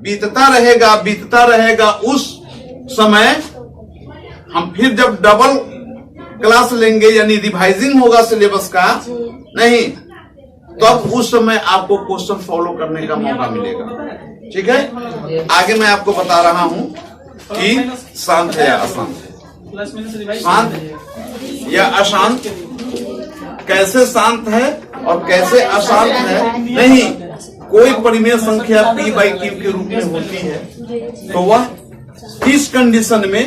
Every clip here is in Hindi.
बीतता रहेगा। उस समय हम फिर जब डबल क्लास लेंगे यानी रिवाइजिंग होगा सिलेबस का, नहीं तब उस समय आपको क्वेश्चन फॉलो करने का मौका मिलेगा। ठीक है, आगे मैं आपको बता रहा हूं कि शांत है या अशांत है। शांत या अशांत, कैसे शांत है और कैसे अशांत है, नहीं कोई परिमेय संख्या p बाई q के रूप में होती है तो वह किस कंडीशन में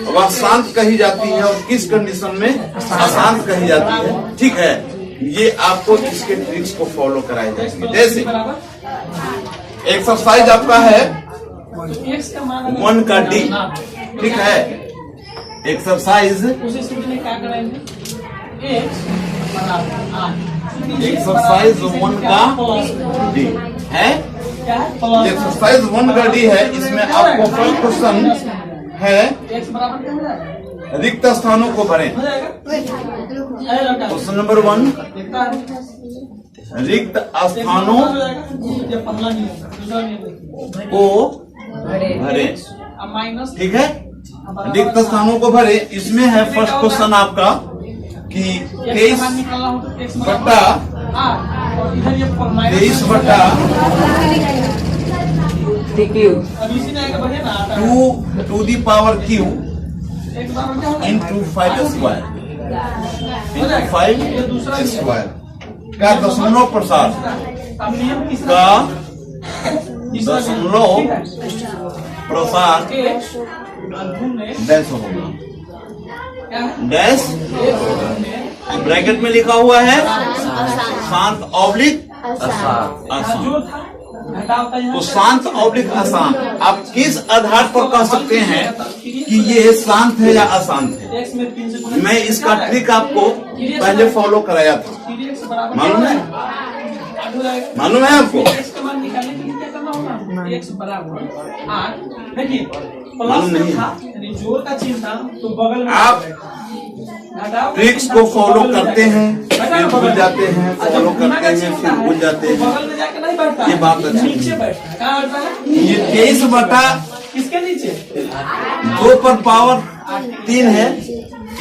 वह शांत कही जाती है और किस कंडीशन में अशांत कही जाती है। ठीक है, ये आपको इसके ट्रिक्स को फॉलो कराए जाएंगे। जैसे एक्सरसाइज आपका है 1 का डी, ठीक है, एक्सरसाइज एक्सरसाइज 1 का डी है। एक्सरसाइज 1 का डी है। इसमें आपको फर्स्ट क्वेश्चन है रिक्त स्थानों को भरें। क्वेश्चन नंबर 1, रिक्त स्थानों को भरें। ठीक है, रिक्त स्थानों को भरे। इसमें है फर्स्ट क्वेश्चन आपका कि 23 बटा 2 to the power q into 5 square का दशमलव प्रसार का दशमलव प्रसार डैश होगा। डैश ब्रैकेट में लिखा हुआ है शांत ऑब्लिक अशांत। तो शांत ऑब्लिक अशांत आप किस आधार पर कह सकते हैं कि ये शांत है या अशांत है? मैं इसका ट्रिक आपको पहले फॉलो कराया था, मालूम है आपको? मालूम नहीं? जोर का चिन्ह था तो बगल में आप ट्रिक्स को फॉलो करते हैं फिर भूल जाते हैं, फॉलो करते हैं फिर भूल जाते हैं। बगल में जाके नहीं बैठता, ये बात अच्छी नीचे बैठता। कहाँ बैठता है? ये 23 बटा किसके नीचे? 2 पर पावर 3 है।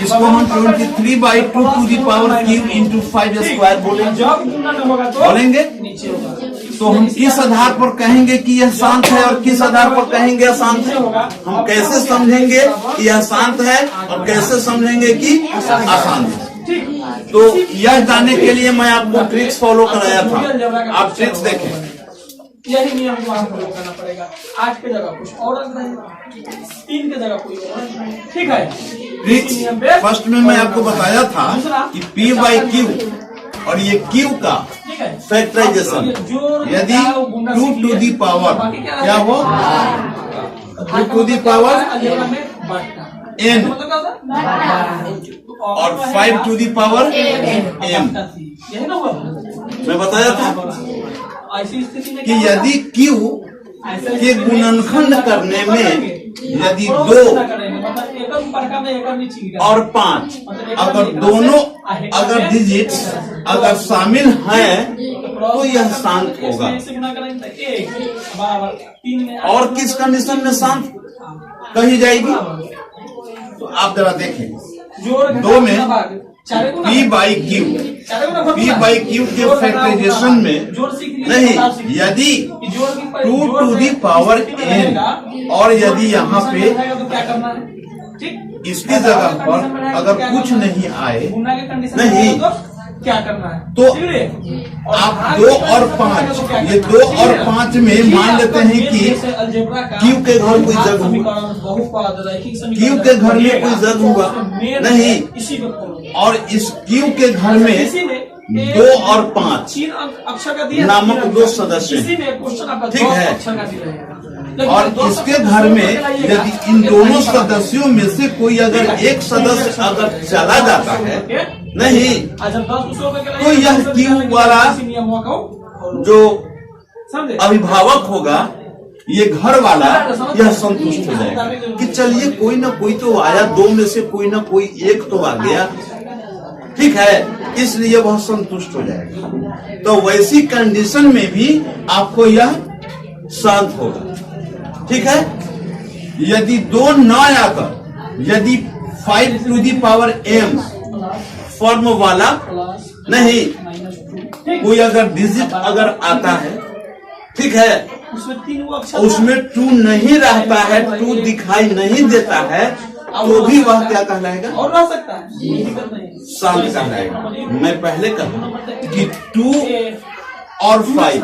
इसको हम 23 by 2 to the power q into 5 square बोलेंगे। जब गुणन होगा तो बोलेंगे नीचे होगा। तो हम किस आधार पर कहेंगे कि यह शांत है और किस आधार पर कहेंगे अशांत है? हम कैसे समझेंगे कि यह शांत है और कैसे समझेंगे कि अशांत है? तो यह जानने के लिए मैं आपको ट्रिक्स फॉलो कराया था। आप ट्रिक्स देखें। यही नियम को हम फॉलो करना पड़ेगा। 8 के जगह कुछ और रख देंगे, 3 के जगह कोई और। ठीक है, ट्रिक्स फर्स्ट में मैं आपको बताया था कि p बाई q और ये q का फैक्टराइजेशन यदि 2 टू दी पावर क्या हो 2 टू दी पावर n और 5 टू दी पावर m, मैं बताया था ऐसी स्थिति में कि यदि q के गुणनखंड करने में यदि 2 और 5 अगर दोनों अगर डिजिट्स अगर शामिल हैं तो यह शांत होगा। और किस कंडीशन में शांत कही जाएगी? तो आप जरा देखें, 2 में p बाई q के फैक्टराइजेशन में नहीं, यदि 2 टू दी पावर n और यदि यहाँ पे इसकी जगह पर अगर कुछ नहीं आए नहीं क्या करना है तो आप 2 और 5 ये 2 और 5 में मान लेते हैं कि q के घर कोई जग हुआ, q के घर में कोई जग हुआ नहीं, और इस q के घर में 2 और 5 नामक 2 सदस्य, ठीक है। और इसके घर में यदि इन दोनों सदस्यों में से कोई अगर एक सदस्य अगर चला जाता है नहीं तो यह q वाला जो अभिभावक होगा ये घर वाला यह संतुष्ट हो जाएगा कि चलिए कोई ना कोई तो आया, 2 में से कोई ना कोई एक तो आ गया, ठीक है, इसलिए वह संतुष्ट हो जाएगा। तो वैसी कंडीशन में भी आपको यह शांत होगा। ठीक है। यदि 2 न आकर यदि 5 to the power m form वाला नहीं कोई अगर डिजिट अगर आता है, ठीक है, उसमें 2 नहीं रहता है, 2 दिखाई नहीं देता है, तो भी वह क्या कहलाएगा? और रह सकता है, शांत कहलाएगा। मैं पहले कहूँ कि 2 और 5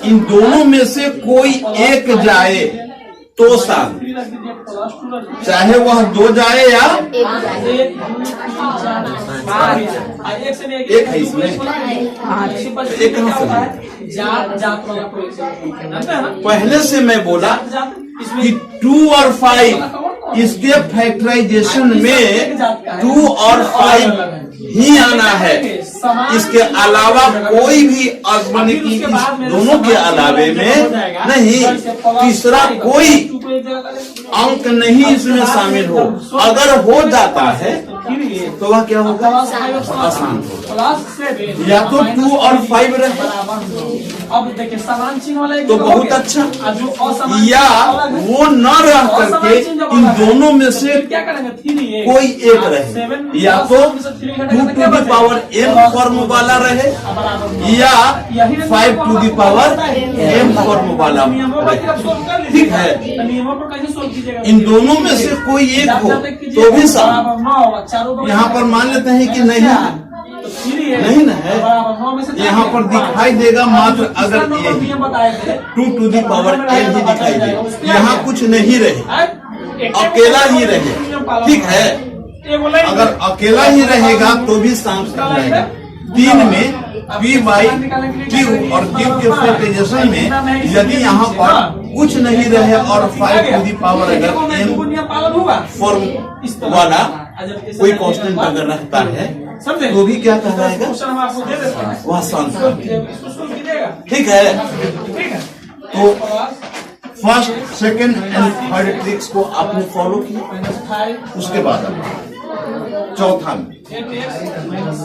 इन दोनों में से कोई एक जाए तो शांत, चाहे वह 2 जाए या एक है इसमें एक कहाँ से? पहले से मैं बोला कि 2 और 5 इसके फैक्टराइजेशन में 2 और 5 ही आना है, इसके अलावा कोई भी अगमनी की इस दोनों के अलावे में नहीं, तीसरा कोई अंक नहीं इसमें शामिल हो। अगर हो जाता है तो वह क्या होगा? आसान होगा। या तो 2 और 5 रहे अब देखिए समान चिन्ह वाला तो बहुत अच्छा, या वो न रह करके इन दोनों में से क्या करेंगे? कोई एक रहे, या तो 2 to the power m form वाला रहे या 5 to the power m form वाला रहे, ठीक है। इन दोनों में से कोई एक हो तो भी सही। यहाँ पर मान लेते हैं कि नहीं ना है, यहाँ पर दिखाई देगा मात्र अगर 2 टू दी पावर m ही दिखाई दे, यहाँ कुछ नहीं रहे, अकेला ही रहे, ठीक है। अगर अकेला ही रहेगा तो भी शांत रहेगा। 3 में p बाई q और q के फैक्टराइजेशन में यदि यहाँ पर कुछ नहीं रहे और 5 टू दी पावर अगर m फॉर्म वाला कोई कांस्टेंट अगर रहता है तो भी क्या कहलाएगा? वह शांत, ठीक है। तो first, second and third tricks को आपने फॉलो किया। उसके बाद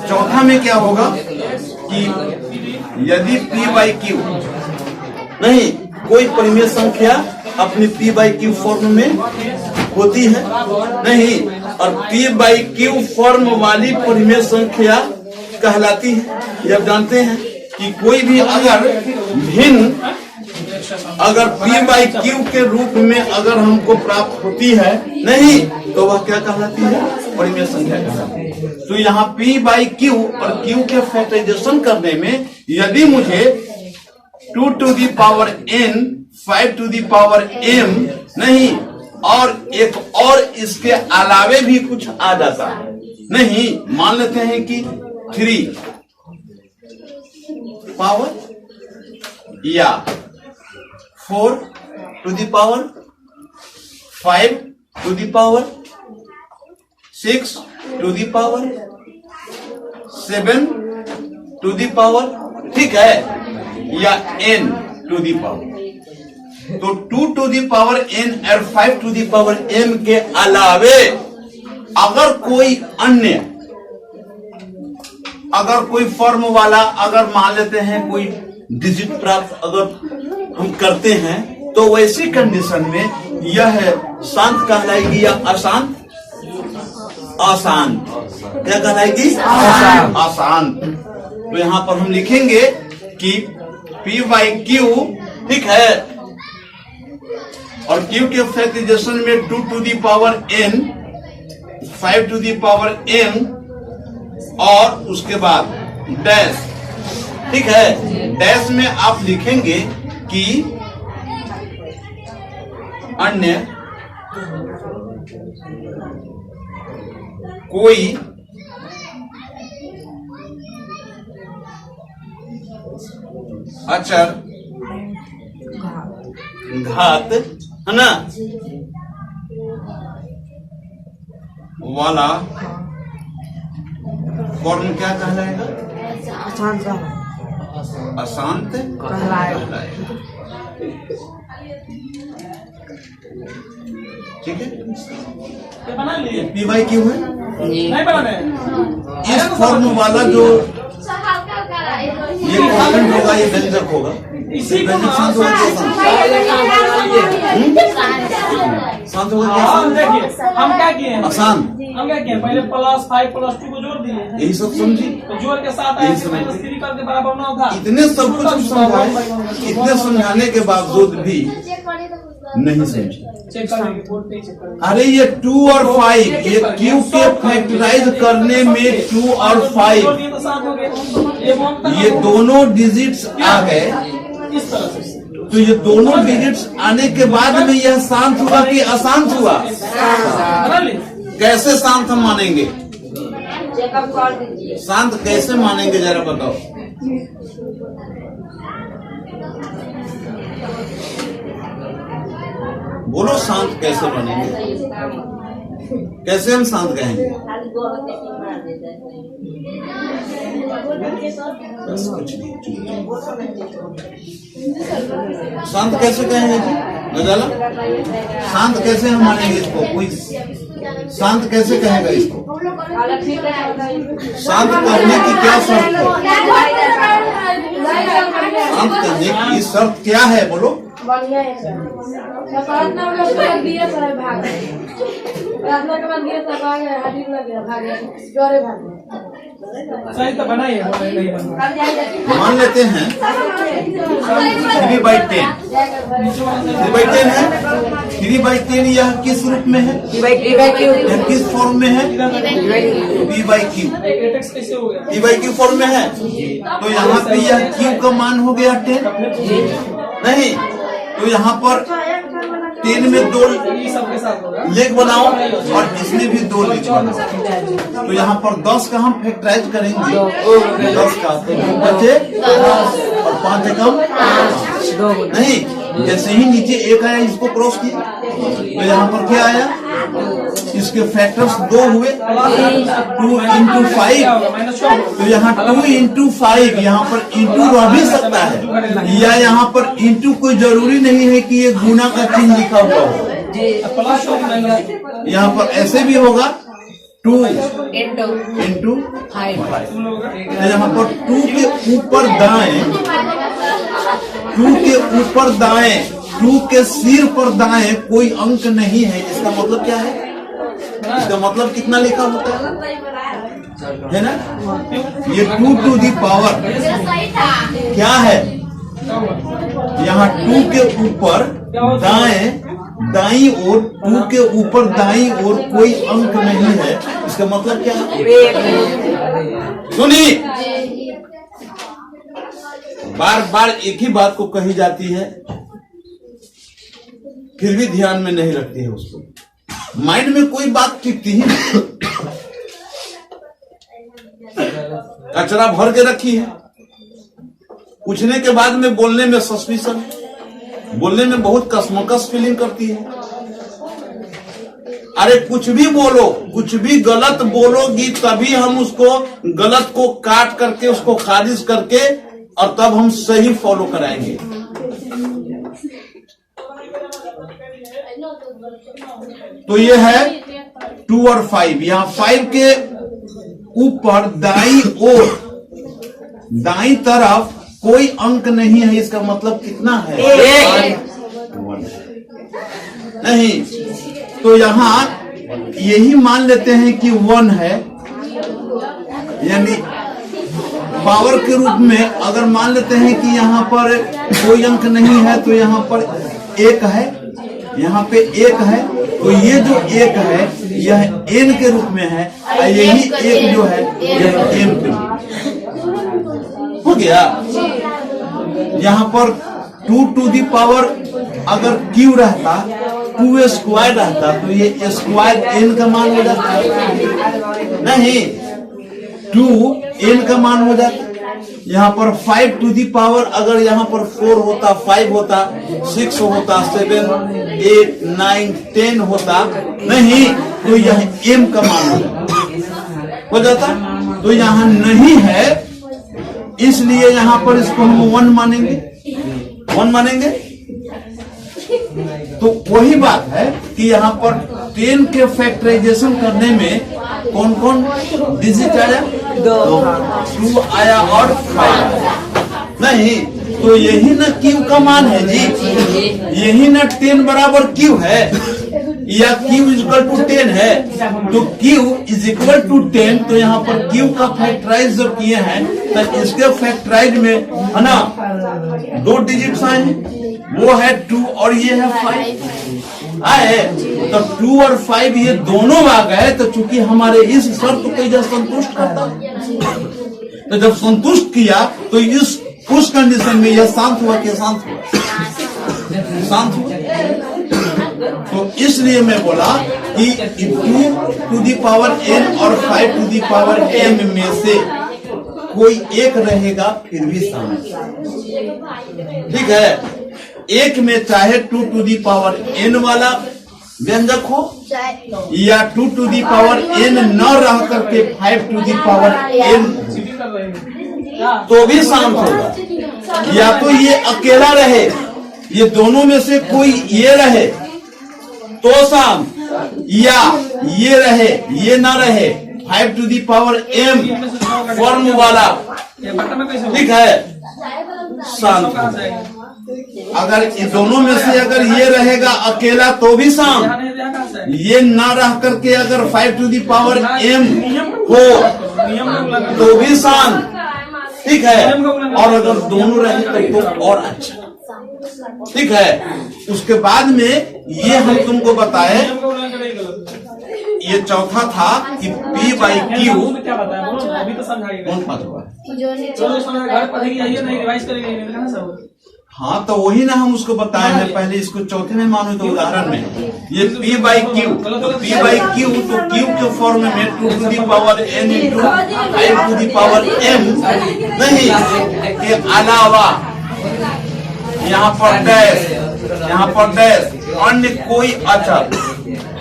चौथा में क्या होगा कि यदि p बाई क्यू नहीं कोई परिमेय संख्या अपनी p बाई क्यू फॉर्म में होती है नहीं, और p बाई क्यू फॉर्म वाली परिमेय संख्या कहलाती है। ये आप जानते हैं कि कोई भी अगर भिन्न अगर p बाई क्यू के रूप में अगर हमको प्राप्त होती है नहीं तो वह क्या कहलाती है? परिमेय संख्या कहलाती है। तो यहाँ p बाई क्यू और q के फैक्टराइजेशन करने में यदि मुझे 2 to the power n 5 to the power m नहीं और एक और इसके अलावे भी कुछ आ जाता है नहीं, मान लेते हैं कि 3 पावर या 4 to the power 5 to the power 6 to the power 7 to the power, ठीक है, या n टू दी पावर। तो 2 टू दी पावर n और 5 टू दी पावर m के अलावे अगर कोई अन्य अगर कोई फॉर्म वाला अगर मान लेते हैं कोई डिजिट प्राप्त अगर हम करते हैं तो वैसी कंडीशन में यह शांत कहलाएगी या अशांत? अशांत। क्या कहलाएगी? अशांत। तो यहाँ पर हम लिखेंगे कि p बाई क्यू, ठीक है, और q के फैक्टराइजेशन में 2 to the power n 5 to the power m और उसके बाद डैश, ठीक है। डैश में आप लिखेंगे कि अन्य कोई अचर घात है ना वाला फॉर्म क्या कहलाएगा? अशांत कहलाएगा, ठीक है। बना लिए पी बाई क्यू है, नहीं बनाने इस फॉर्म वाला जो ये कॉन्स्टेंट होगा ये व्यंजक होगा। इसी को व्यंजक शांत होगा क्या? शांत होगा हम क्या? देखिए हम क्या किए हैं, आसान, हम क्या किए हैं, पहले +5 +2 को जोड़ दिए, यही सब समझी। तो जोड़ के साथ आया कि -3 करके बराबर 9 था। इतने सब कुछ हम समझाए, इतने समझाने के बावजूद भी नहीं समझे। चेक करेंगे, बोर्ड पे चेक करेंगे। अरे ये 2 और 5, ये क्यू के फैक्टराइज करने में 2 और 5 तो 7 हो गए, ये दोनों डिजिट्स आ गए। इस तरह से तो ये दोनों डिजिट्स आने के बाद में यह शांत हुआ कि अशांत हुआ? कैसे शांत हम मानेंगे? शांत कैसे मानेंगे जरा बताओ। बोलो शांत कैसे बनेंगे? कैसे हम शांत कहेंगे? बस कुछ नहीं, शांत कैसे कहेंगे जी? गजाला, शांत कैसे हम मानेंगे इसको? कोई शांत कैसे कहेगा इसको? शांत करने की क्या शर्त है? शांत करने की शर्त क्या है बोलो? सही तो बनाइए। मान लेते हैं 3/10, 3/10 है। 3/10 यह किस रूप में है? यह किस फॉर्म में है? p/q। कैसे हो गया? p/q फॉर्म में है, तो यहाँ पे यह q का मान हो गया 10 नहीं, तो यहाँ पर 10 में 2 सबके साथ होगा। लेग बनाओ और इसमें भी 2 लेग बनाओ, तो यहाँ पर 10 का हम फैक्टराइज करेंगे। 10 का तो 2 बचे और 5 कम नहीं, जैसे ही नीचे 1 आया इसको क्रॉस किया, तो यहाँ पर क्या आया? इसके फैक्टर्स 2 हुए, 2 into 5, तो यहाँ 2 into 5, यहाँ पर इंटू रह भी सकता है, या यहाँ पर इंटू कोई जरूरी नहीं है कि ये गुना का चिन्ह लिखा हुआ हो। यहाँ पर ऐसे भी होगा 2 into 5, यहाँ पर 2 के ऊपर दाएं, 2 के ऊपर दाएं, 2 के सिर पर दाएं कोई अंक नहीं है। इसका मतलब क्या है? इसका मतलब कितना लिखा होता है ना? ये 2 to the power क्या है? यहाँ 2 के ऊपर दाएं, दाईं ओर, 2 के ऊपर दाईं ओर कोई अंक नहीं है। इसका मतलब क्या है? सुनिए, बार बार एक ही बात को कही जाती है, फिर भी ध्यान में नहीं रखती है उसको। माइंड में कोई बात टिकती ही नहीं, कचरा भर के रखी है। पूछने के बाद में बोलने में सस्पिशन, बोलने में बहुत कसमकस फीलिंग करती है। अरे कुछ भी बोलो, कुछ भी गलत बोलोगी तभी हम उसको गलत को काट करके उसको खारिज करके और तब हम सही फॉलो कराएंगे। तो ये है 2 और 5। यहाँ 5 के ऊपर दाईं ओर, दाईं तरफ कोई अंक नहीं है। इसका मतलब कितना है? 1 नहीं, तो यहाँ यही मान लेते हैं कि 1 है, यानी पावर के रूप में अगर मान लेते हैं कि यहाँ पर कोई अंक नहीं है तो यहाँ पर 1 है, यहाँ पे 1 है, तो ये जो 1 है यह n के रूप में है, और यही 1 जो है यह m के रूप में हो गया। यहाँ पर 2 to the power अगर q रहता, 2 स्क्वायर रहता, तो ये स्क्वायर n का मान हो जाता, नहीं 2 n का मान हो जाता। यहाँ पर 5 to the power अगर यहाँ पर 4 होता, 5 होता, 6 होता, 7, 8, 9, 10 होता, नहीं तो यह m का मान हो जाता। तो यहाँ नहीं है, इसलिए यहाँ पर इसको हम 1 मानेंगे, 1 मानेंगे। तो वही बात है कि यहाँ पर 10 के फैक्टराइजेशन करने में कौन कौन डिजिट आया? 2 आया और 5। नहीं, तो यही ना क्यू का मान है जी, यही ना 10 बराबर क्यू है, या क्यू इक्वल टू 10 है। तो क्यू इज इक्वल टू 10, तो यहाँ पर क्यू का फैक्टराइज जब किए हैं तो इसके फैक्टराइज में है ना 2 डिजिट्स आए हैं, वो है 2 और ये है 5 आए। तो 2 और 5 ये दोनों आ गए, तो चूंकि हमारे इस शर्त को यह संतुष्ट करता है, तो जब संतुष्ट किया तो उस कंडीशन में यह शांत हुआ कि शांत हुआ, शांत हुआ। तो इसलिए मैं बोला कि 2 टू दी पावर n और 5 टू दी पावर m में से कोई एक रहेगा फिर भी शांत, ठीक है। एक में चाहे 2 टू दी पावर n वाला व्यंजक हो या 2 टू दी पावर n न रह करके 5 टू दी पावर n तो भी शांत होगा, या तो ये अकेला रहे, ये दोनों में से कोई ये रहे तो शांत, या ये रहे ये ना रहे 5 to the power m form वाला, ठीक है, शांत। अगर इन दोनों में से अगर ये रहेगा अकेला तो भी शांत, ये ना रह करके अगर 5 टू दी पावर m हो तो भी शांत, ठीक है। और अगर दोनों रहे तो और अच्छा, ठीक है। उसके बाद में ये हम तुमको बताए, ये चौथा था कि P बाई Q कौन पांचवा, हाँ तो वही ना हम उसको बताए हैं पहले, इसको चौथे में मानो तो उदाहरण में ये P बाई Q, तो P बाई Q तो Q के फॉर्म में 2 to the power n into 5 to the power m नहीं के अलावा यहाँ पर डैश, यहाँ पर डैश अन्य कोई अचर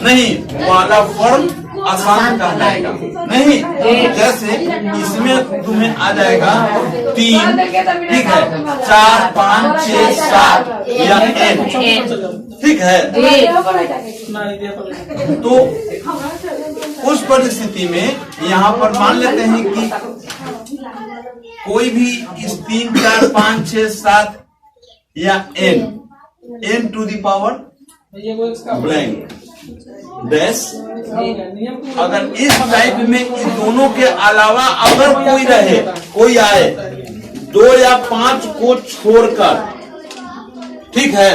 नहीं वाला फॉर्म आसान कहलाएगा। नहीं, जैसे इसमें तुम्हें आ जाएगा 3, ठीक है, 4, 5, 6, 7 या n, ठीक है। तो उस परिस्थिति में यहाँ पर मान लेते हैं कि कोई भी इस 3, 4, 5, 6, 7 या n to the power blank dash, अगर इस टाइप में इन दोनों के अलावा अगर कोई रहे, कोई आए 2 या 5 को छोड़कर, ठीक है,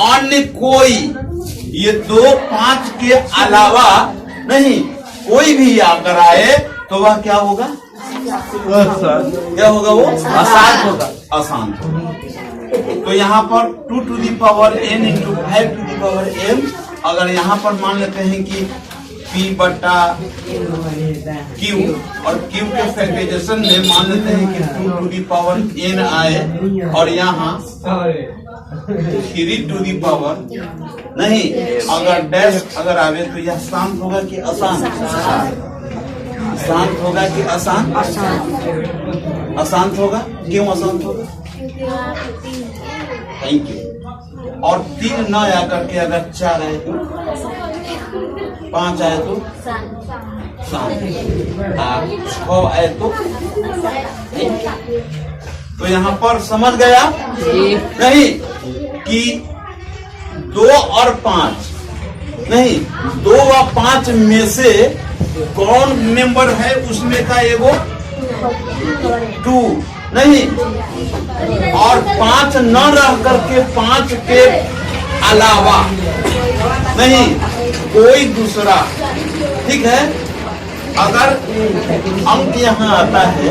अन्य कोई ये 2, 5 के अलावा नहीं कोई भी अगर आए तो वह क्या होगा, क्या होगा, वो अशांत होगा, अशांत होगा। तो यहाँ पर 2 to the power n into 5 to the power m, अगर यहाँ पर मान लेते हैं कि P बटा Q और Q के फैक्टराइजेशन में मान लेते हैं कि 2 टू दी पावर n आए और यहाँ 3 टू दी पावर नहीं, अगर डैश अगर आवे तो यह शांत होगा कि अशांत, शांत होगा कि अशांत, अशांत होगा। क्यों अशांत होगा, थैंक यू। और 3 न आ करके अगर 4 आए तो 5 आए तो शांत, 6 आए तो यहाँ पर समझ गया नहीं कि 2 और 5 नहीं, 2 व 5 में से कौन मेंबर है उसमें का एगो 2 नहीं, और 5 न रह करके 5 के अलावा नहीं कोई दूसरा, ठीक है। अगर अंक यहाँ आता है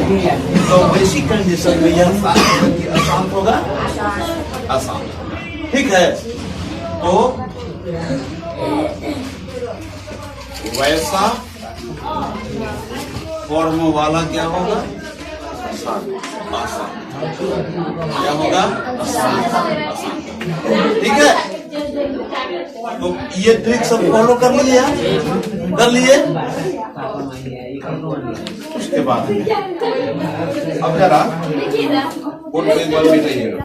तो वैसी कंडीशन में यह अशांत होगा, अशांत, ठीक है। तो वैसा फॉर्म वाला क्या होगा, आसान, क्या होगा, ठीक है। तो ये ट्रिक सब फॉलो कर लिए, कर लिए। उसके बाद अब जरा एक बार मिटाइएगा।